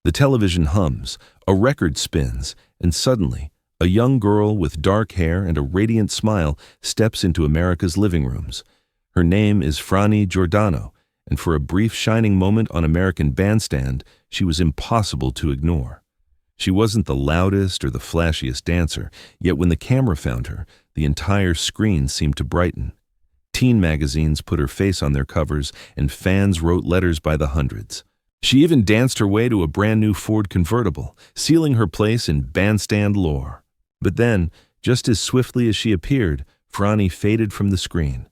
The television hums, a record spins, and suddenly, a young girl with dark hair and a radiant smile steps into America's living rooms. Her name is Frani Giordano, and for a brief shining moment on American Bandstand, she was impossible to ignore. She wasn't the loudest or the flashiest dancer, yet when the camera found her, the entire screen seemed to brighten. Teen magazines put her face on their covers, and fans wrote letters by the hundreds. She even danced her way to a brand new Ford convertible, sealing her place in bandstand lore. But then, just as swiftly as she appeared, Frannie faded from the screen.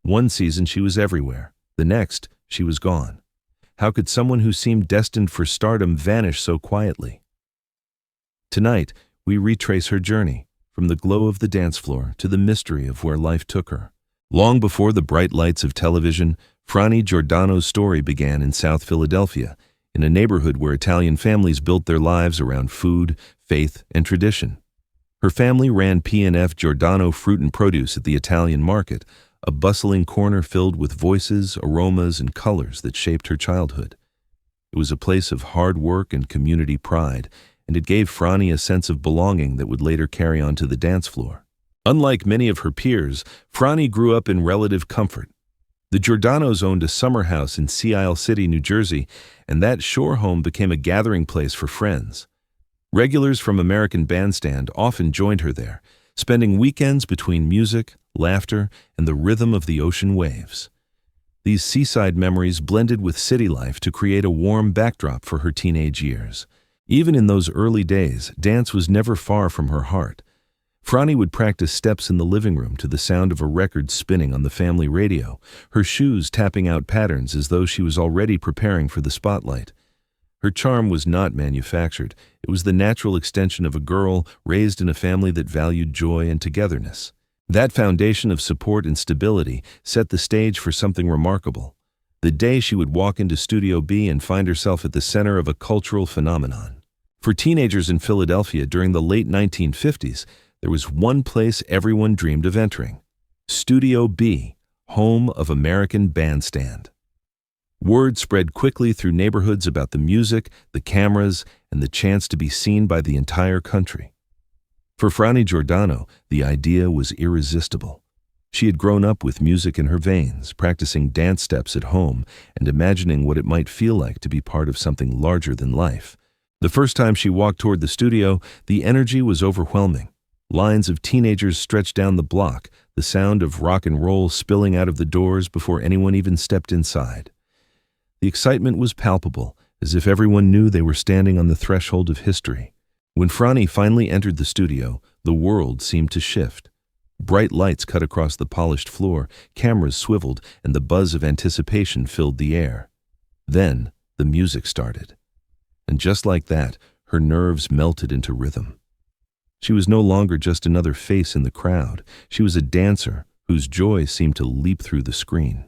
One season she was everywhere. The next, she was gone. How could someone who seemed destined for stardom vanish so quietly? Tonight, we retrace her journey, from the glow of the dance floor to the mystery of where life took her. Long before the bright lights of television, Frani Giordano's story began in South Philadelphia, in a neighborhood where Italian families built their lives around food, faith, and tradition. Her family ran P&F Giordano Fruit Produce at the Italian market, a bustling corner filled with voices, aromas, and colors that shaped her childhood. It was a place of hard work and community pride, and it gave Frannie a sense of belonging that would later carry on to the dance floor. Unlike many of her peers, Frannie grew up in relative comfort. The Giordanos owned a summer house in Sea Isle City, New Jersey, and that shore home became a gathering place for friends. Regulars from American Bandstand often joined her there, spending weekends between music, laughter, and the rhythm of the ocean waves. These seaside memories blended with city life to create a warm backdrop for her teenage years. Even in those early days, dance was never far from her heart. Frannie would practice steps in the living room to the sound of a record spinning on the family radio, her shoes tapping out patterns as though she was already preparing for the spotlight. Her charm was not manufactured. It was the natural extension of a girl raised in a family that valued joy and togetherness. That foundation of support and stability set the stage for something remarkable. The day she would walk into Studio B and find herself at the center of a cultural phenomenon. For teenagers in Philadelphia during the late 1950s, there was one place everyone dreamed of entering: Studio B, home of American Bandstand. Word spread quickly through neighborhoods about the music, the cameras, and the chance to be seen by the entire country. For Frani Giordano, the idea was irresistible. She had grown up with music in her veins, practicing dance steps at home and imagining what it might feel like to be part of something larger than life. The first time she walked toward the studio, the energy was overwhelming. Lines of teenagers stretched down the block, the sound of rock and roll spilling out of the doors before anyone even stepped inside. The excitement was palpable, as if everyone knew they were standing on the threshold of history. When Frannie finally entered the studio, the world seemed to shift. Bright lights cut across the polished floor, cameras swiveled, and the buzz of anticipation filled the air. Then, the music started. And just like that, her nerves melted into rhythm. She was no longer just another face in the crowd. She was a dancer whose joy seemed to leap through the screen.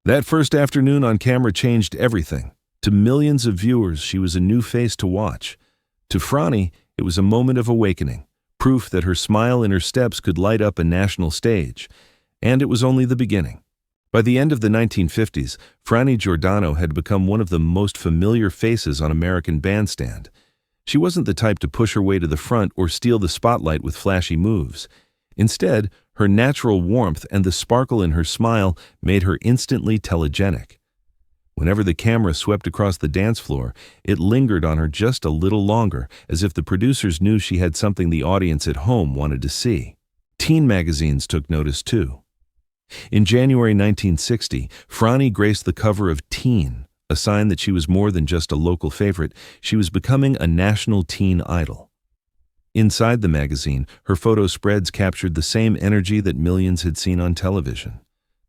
That first afternoon on camera changed everything. To millions of viewers, she was a new face to watch. To Frannie, it was a moment of awakening, proof that her smile and her steps could light up a national stage. And it was only the beginning. By the end of the 1950s, Frani Giordano had become one of the most familiar faces on American Bandstand. She wasn't the type to push her way to the front or steal the spotlight with flashy moves. Instead, her natural warmth and the sparkle in her smile made her instantly telegenic. Whenever the camera swept across the dance floor, it lingered on her just a little longer, as if the producers knew she had something the audience at home wanted to see. Teen magazines took notice too. In January 1960, Frannie graced the cover of Teen, a sign that she was more than just a local favorite. She was becoming a national teen idol. Inside the magazine, her photo spreads captured the same energy that millions had seen on television.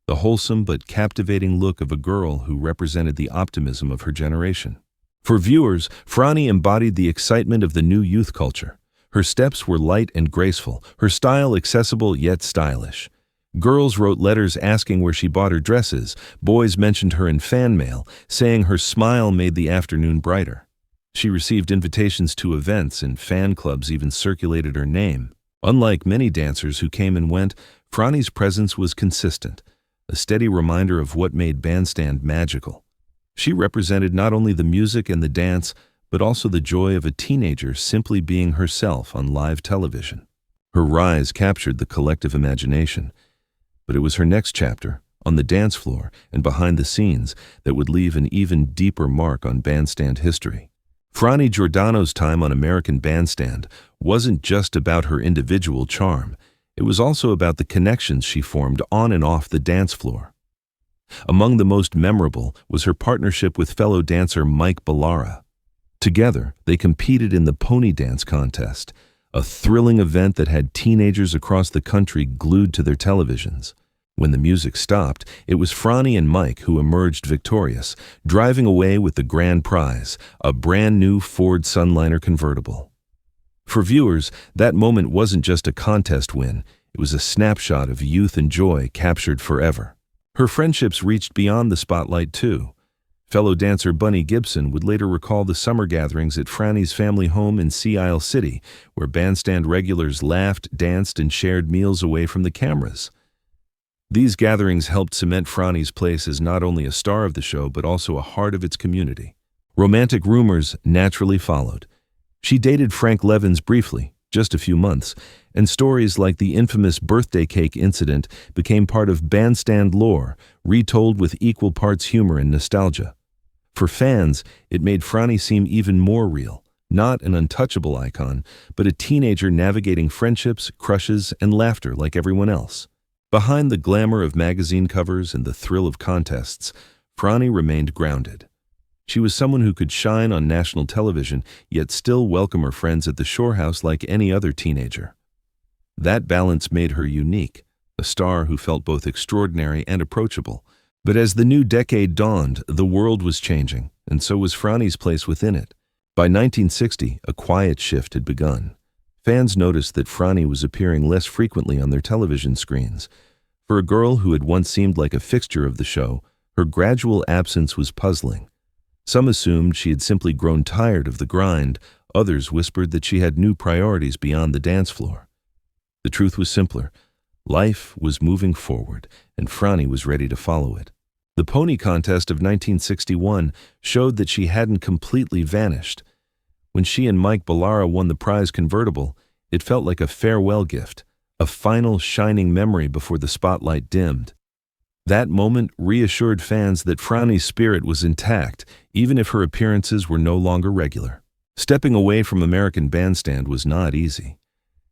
The wholesome but captivating look of a girl who represented the optimism of her generation. For viewers, Frannie embodied the excitement of the new youth culture. Her steps were light and graceful, her style accessible yet stylish. Girls wrote letters asking where she bought her dresses. Boys mentioned her in fan mail, saying her smile made the afternoon brighter. She received invitations to events, and fan clubs even circulated her name. Unlike many dancers who came and went, Frannie's presence was consistent, a steady reminder of what made Bandstand magical. She represented not only the music and the dance, but also the joy of a teenager simply being herself on live television. Her rise captured the collective imagination, but it was her next chapter, on the dance floor and behind the scenes, that would leave an even deeper mark on bandstand history. Frani Giordano's time on American Bandstand wasn't just about her individual charm, it was also about the connections she formed on and off the dance floor. Among the most memorable was her partnership with fellow dancer Mike Balara. Together, they competed in the pony dance contest, a thrilling event that had teenagers across the country glued to their televisions. When the music stopped, it was Frannie and Mike who emerged victorious, driving away with the grand prize, a brand new Ford Sunliner convertible. For viewers, that moment wasn't just a contest win, it was a snapshot of youth and joy captured forever. Her friendships reached beyond the spotlight too. Fellow dancer Bunny Gibson would later recall the summer gatherings at Frannie's family home in Sea Isle City, where bandstand regulars laughed, danced, and shared meals away from the cameras. These gatherings helped cement Frannie's place as not only a star of the show but also a heart of its community. Romantic rumors naturally followed. She dated Frank Levins briefly, just a few months, and stories like the infamous birthday cake incident became part of bandstand lore, retold with equal parts humor and nostalgia. For fans, it made Frannie seem even more real, not an untouchable icon, but a teenager navigating friendships, crushes, and laughter like everyone else. Behind the glamour of magazine covers and the thrill of contests, Frannie remained grounded. She was someone who could shine on national television, yet still welcome her friends at the shore house like any other teenager. That balance made her unique, a star who felt both extraordinary and approachable. But as the new decade dawned, the world was changing, and so was Frannie's place within it. By 1960, a quiet shift had begun. Fans noticed that Frannie was appearing less frequently on their television screens. For a girl who had once seemed like a fixture of the show, her gradual absence was puzzling. Some assumed she had simply grown tired of the grind, others whispered that she had new priorities beyond the dance floor. The truth was simpler. Life was moving forward, and Frannie was ready to follow it. The pony contest of 1961 showed that she hadn't completely vanished. When she and Mike Balara won the prize convertible, it felt like a farewell gift, a final shining memory before the spotlight dimmed. That moment reassured fans that Frannie's spirit was intact, even if her appearances were no longer regular. Stepping away from American Bandstand was not easy.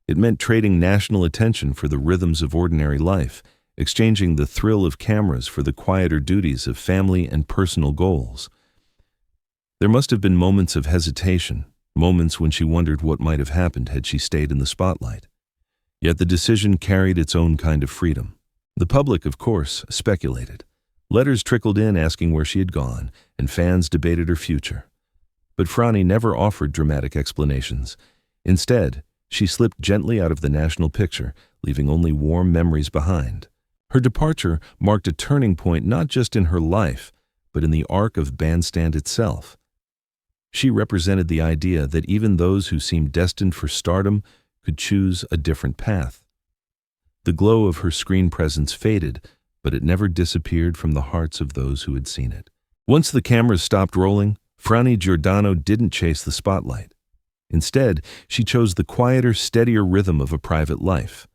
It meant trading national attention for the rhythms of ordinary life, exchanging the thrill of cameras for the quieter duties of family and personal goals. There must have been moments of hesitation, moments when she wondered what might have happened had she stayed in the spotlight. Yet the decision carried its own kind of freedom. The public, of course, speculated. Letters trickled in asking where she had gone, and fans debated her future. But Frannie never offered dramatic explanations. Instead, she slipped gently out of the national picture, leaving only warm memories behind. Her departure marked a turning point not just in her life, but in the arc of bandstand itself. She represented the idea that even those who seemed destined for stardom could choose a different path. The glow of her screen presence faded, but it never disappeared from the hearts of those who had seen it. Once the cameras stopped rolling, Frani Giordano didn't chase the spotlight. Instead, she chose the quieter, steadier rhythm of a private life.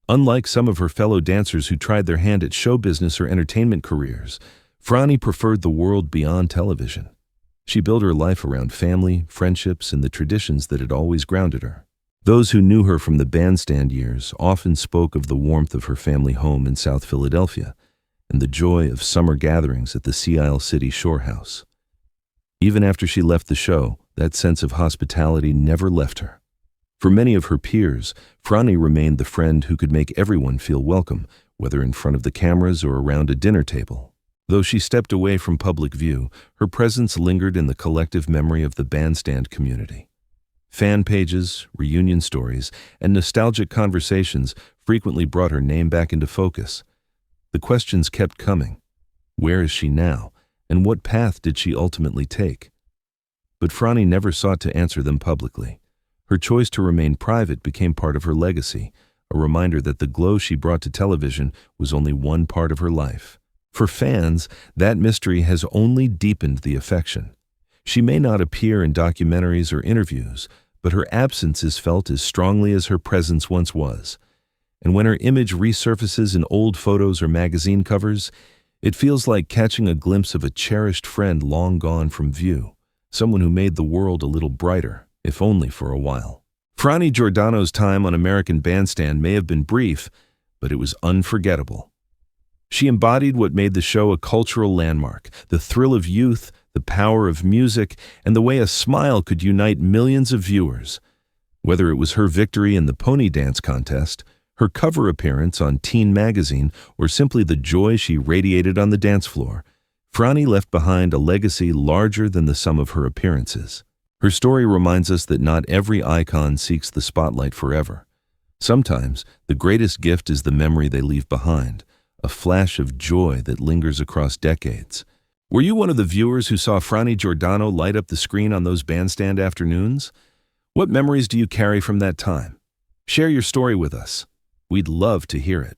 Unlike some of her fellow dancers who tried their hand at show business or entertainment careers, Frannie preferred the world beyond television. She built her life around family, friendships, and the traditions that had always grounded her. Those who knew her from the bandstand years often spoke of the warmth of her family home in South Philadelphia and the joy of summer gatherings at the Sea Isle City shore house. Even after she left the show, that sense of hospitality never left her. For many of her peers, Frannie remained the friend who could make everyone feel welcome, whether in front of the cameras or around a dinner table. Though she stepped away from public view, her presence lingered in the collective memory of the bandstand community. Fan pages, reunion stories, and nostalgic conversations frequently brought her name back into focus. The questions kept coming. Where is she now, and what path did she ultimately take? But Frannie never sought to answer them publicly. Her choice to remain private became part of her legacy, a reminder that the glow she brought to television was only one part of her life. For fans, that mystery has only deepened the affection. She may not appear in documentaries or interviews, but her absence is felt as strongly as her presence once was. And when her image resurfaces in old photos or magazine covers, it feels like catching a glimpse of a cherished friend long gone from view, someone who made the world a little brighter, if only for a while. Frani Giordano's time on American Bandstand may have been brief, but it was unforgettable. She embodied what made the show a cultural landmark, the thrill of youth, the power of music, and the way a smile could unite millions of viewers. Whether it was her victory in the pony dance contest, her cover appearance on Teen magazine, or simply the joy she radiated on the dance floor, Frannie left behind a legacy larger than the sum of her appearances. Her story reminds us that not every icon seeks the spotlight forever. Sometimes, the greatest gift is the memory they leave behind, a flash of joy that lingers across decades. Were you one of the viewers who saw Frani Giordano light up the screen on those bandstand afternoons? What memories do you carry from that time? Share your story with us. We'd love to hear it.